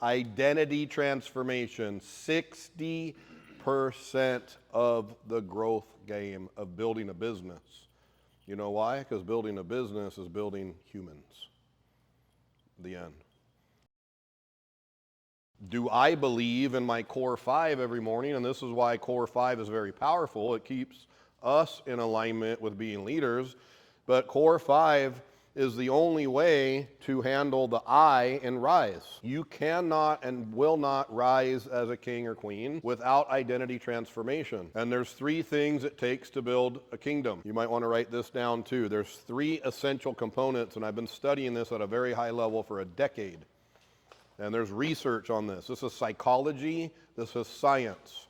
Identity transformation, 60% of the growth game of building a business. You know why? Because building a business is building humans. The end. Do I believe in my core 5 every morning? And this is why core 5 is very powerful. It keeps us in alignment with being leaders. But core 5 is the only way to handle the I in rise. You cannot and will not rise as a king or queen without identity transformation. And there's 3 things it takes to build a kingdom. You might want to write this down too. There's 3 essential components, and I've been studying this at a very high level for a decade. And there's research on this. This is psychology. This is science.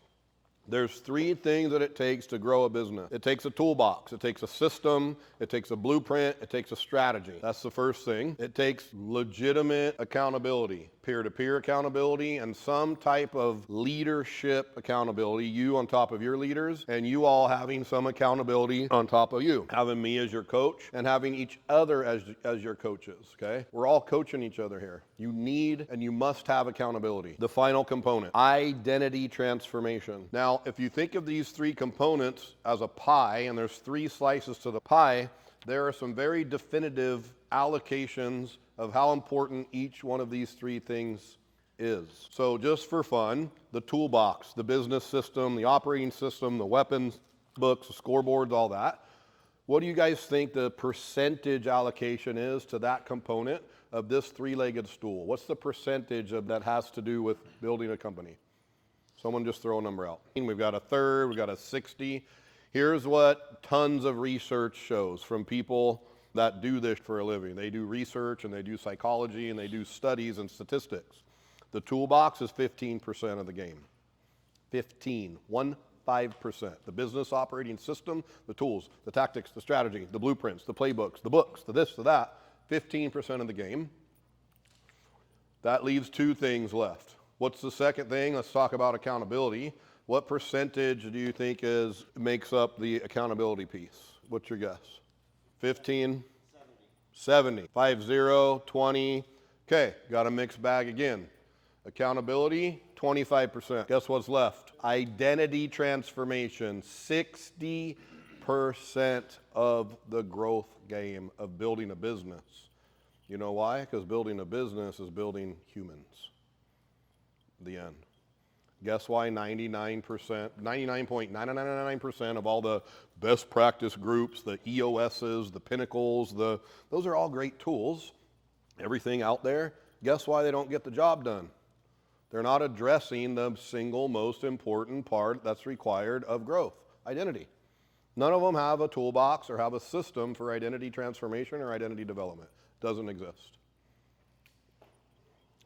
There's 3 things that it takes to grow a business. It takes a toolbox. It takes a system. It takes a blueprint. It takes a strategy. That's the first thing. It takes legitimate accountability, peer-to-peer accountability, and some type of leadership accountability, you on top of your leaders, and you all having some accountability on top of you. Having me as your coach and having each other as your coaches, okay? We're all coaching each other here. You need and you must have accountability. The final component, identity transformation. Now, if you think of these 3 components as a pie, and there's 3 slices to the pie, there are some very definitive allocations of how important each one of these 3 things is. So just for fun, the toolbox, the business system, the operating system, the weapons, books, the scoreboards, all that. What do you guys think the percentage allocation is to that component of this 3-legged stool? What's the percentage of that has to do with building a company? Someone just throw a number out. We've got a third, we've got a 60. Here's what tons of research shows from people that do this for a living. They do research and they do psychology and they do studies and statistics. The toolbox is 15% of the game. 15%. The business operating system, the tools, the tactics, the strategy, the blueprints, the playbooks, the books, the this, the that, 15% of the game. That leaves 2 things left. What's the second thing? Let's talk about accountability. What percentage do you think makes up the accountability piece? What's your guess? 15? 70. 50, 20. Okay, got a mixed bag again. Accountability, 25%. Guess what's left? Identity transformation, 60% of the growth game of building a business. You know why? Because building a business is building humans. The end. Guess why 99.999% of all the best practice groups, the EOSs, the Pinnacles, those are all great tools, everything out there. Guess why they don't get the job done? They're not addressing the single most important part that's required of growth, identity. None of them have a toolbox or have a system for identity transformation or identity development. Doesn't exist.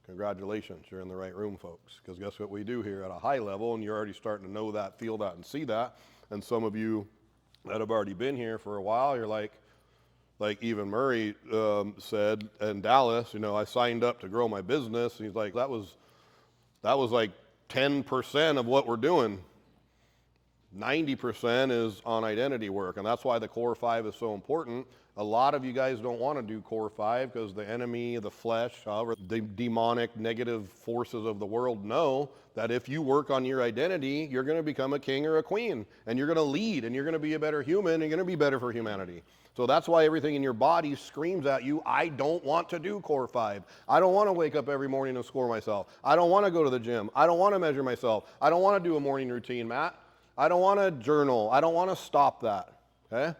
Congratulations, you're in the right room, folks, because guess what we do here at a high level, and you're already starting to know that, feel that, and see that. And some of you that have already been here for a while, you're like even Murray said in Dallas, you know, I signed up to grow my business. And he's like, that was like 10% of what we're doing. 90% is on identity work, and that's why the core 5 is so important. A lot of you guys don't want to do core 5 because the enemy, the flesh, however, the demonic negative forces of the world know that if you work on your identity, you're going to become a king or a queen, and you're going to lead, and you're going to be a better human, and you're going to be better for humanity. So that's why everything in your body screams at you, I don't want to do core 5. I don't want to wake up every morning and score myself. I don't want to go to the gym. I don't want to measure myself. I don't want to do a morning routine, Matt. I don't want to journal. I don't want to stop that, okay?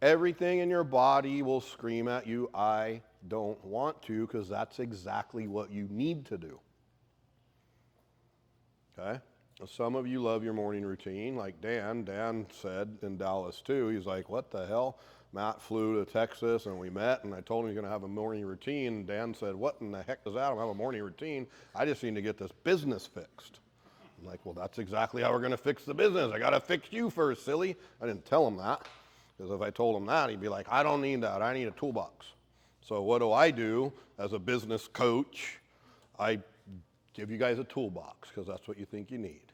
Everything in your body will scream at you, I don't want to, because that's exactly what you need to do, okay? Some of you love your morning routine, like Dan. Dan said in Dallas too, he's like, what the hell? Matt flew to Texas and we met and I told him he's going to have a morning routine. Dan said, what in the heck is that? I don't have a morning routine. I just need to get this business fixed. I'm like, well, that's exactly how we're going to fix the business. I got to fix you first, silly. I didn't tell him that, because if I told him that, he'd be like, I don't need that. I need a toolbox. So what do I do as a business coach? I give you guys a toolbox, because that's what you think you need.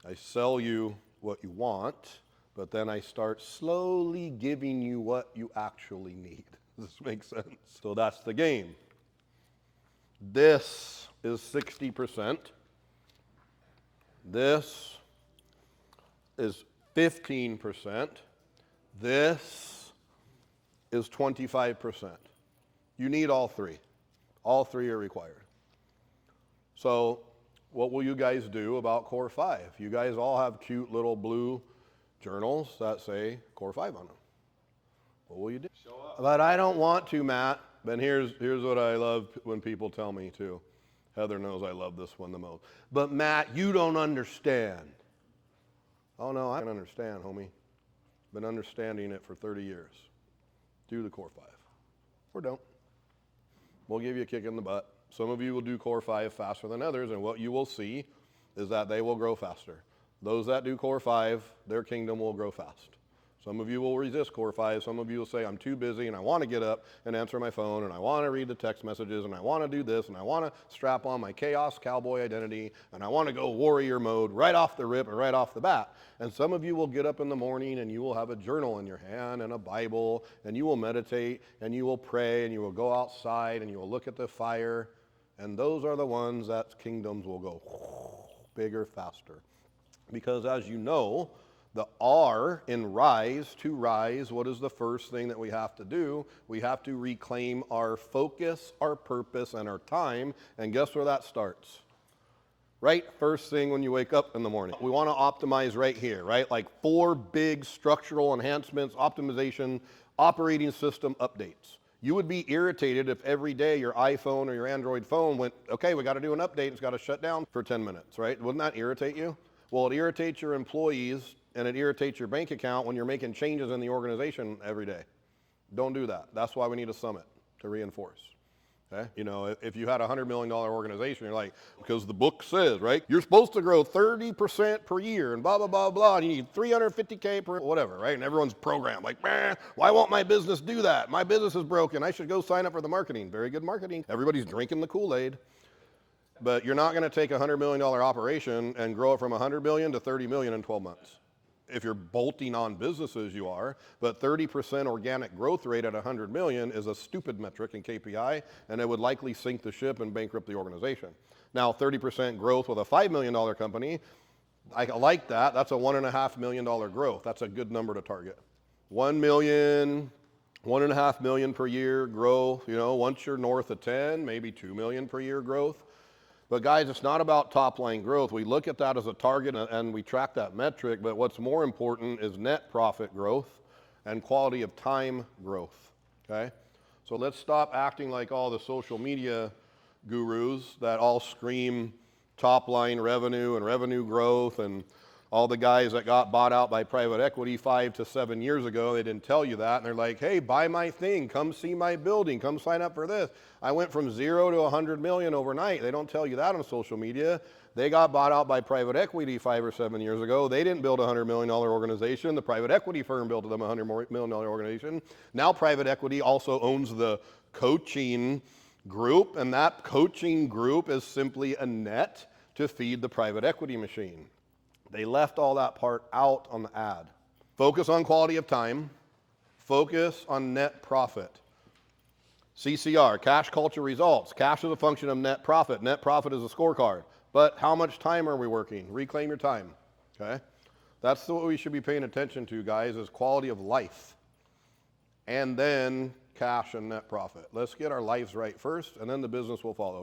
I sell you what you want, but then I start slowly giving you what you actually need. Does this make sense? So that's the game. This is 60%. This is 15%. This is 25%. You need all three. All three are required. So what will you guys do about Core 5? You guys all have cute little blue journals that say Core 5 on them. What will you do? Show up. But I don't want to, Matt. But here's what I love when people tell me too. Heather knows I love this one the most. But Matt, you don't understand. Oh no, I can understand, homie. Been understanding it for 30 years. Do the Core 5. Or don't. We'll give you a kick in the butt. Some of you will do Core 5 faster than others, and what you will see is that they will grow faster. Those that do Core 5, their kingdom will grow fast. Some of you will resist Core 5. Some of you will say, I'm too busy and I want to get up and answer my phone and I want to read the text messages and I want to do this and I want to strap on my chaos cowboy identity and I want to go warrior mode right off the rip and right off the bat. And some of you will get up in the morning and you will have a journal in your hand and a Bible and you will meditate and you will pray and you will go outside and you will look at the fire. And those are the ones that kingdoms will go bigger, faster. Because as you know, the R in rise, to rise, what is the first thing that we have to do? We have to reclaim our focus, our purpose, and our time. And guess where that starts? Right first thing when you wake up in the morning. We want to optimize right here, right? Like 4 big structural enhancements, optimization, operating system updates. You would be irritated if every day your iPhone or your Android phone went, okay, we got to do an update, it's got to shut down for 10 minutes, right? Wouldn't that irritate you? Well, it irritates your employees and it irritates your bank account when you're making changes in the organization every day. Don't do that. That's why we need a summit to reinforce. Okay? You know, if you had a $100 million organization, you're like, because the book says, right, you're supposed to grow 30% per year and blah, blah, blah, blah, and you need 350K per whatever, right? And everyone's programmed like, man, why won't my business do that? My business is broken. I should go sign up for the marketing. Very good marketing. Everybody's drinking the Kool-Aid. But you're not going to take a $100 million operation and grow it from 100 million to 30 million in 12 months. If you're bolting on businesses, you are, but 30% organic growth rate at 100 million is a stupid metric in KPI, and it would likely sink the ship and bankrupt the organization. Now, 30% growth with a $5 million company, I like that. That's a $1.5 million growth. That's a good number to target. 1 million, 1.5 million per year growth. You know, once you're north of 10, maybe 2 million per year growth. But guys, it's not about top line growth. We look at that as a target and we track that metric, but what's more important is net profit growth and quality of time growth, okay? So let's stop acting like all the social media gurus that all scream top line revenue and revenue growth, and all the guys that got bought out by private equity 5 to 7 years ago, they didn't tell you that. And they're like, hey, buy my thing. Come see my building. Come sign up for this. I went from 0 to 100 million overnight. They don't tell you that on social media. They got bought out by private equity 5 or 7 years ago. They didn't build a $100 million organization. The private equity firm built them a $100 million organization. Now private equity also owns the coaching group, and that coaching group is simply a net to feed the private equity machine. They left all that part out on the ad. Focus on quality of time. Focus on net profit. CCR, cash culture results. Cash is a function of net profit. Net profit is a scorecard. But how much time are we working? Reclaim your time, okay? That's what we should be paying attention to, guys, is quality of life. And then cash and net profit. Let's get our lives right first, and then the business will follow.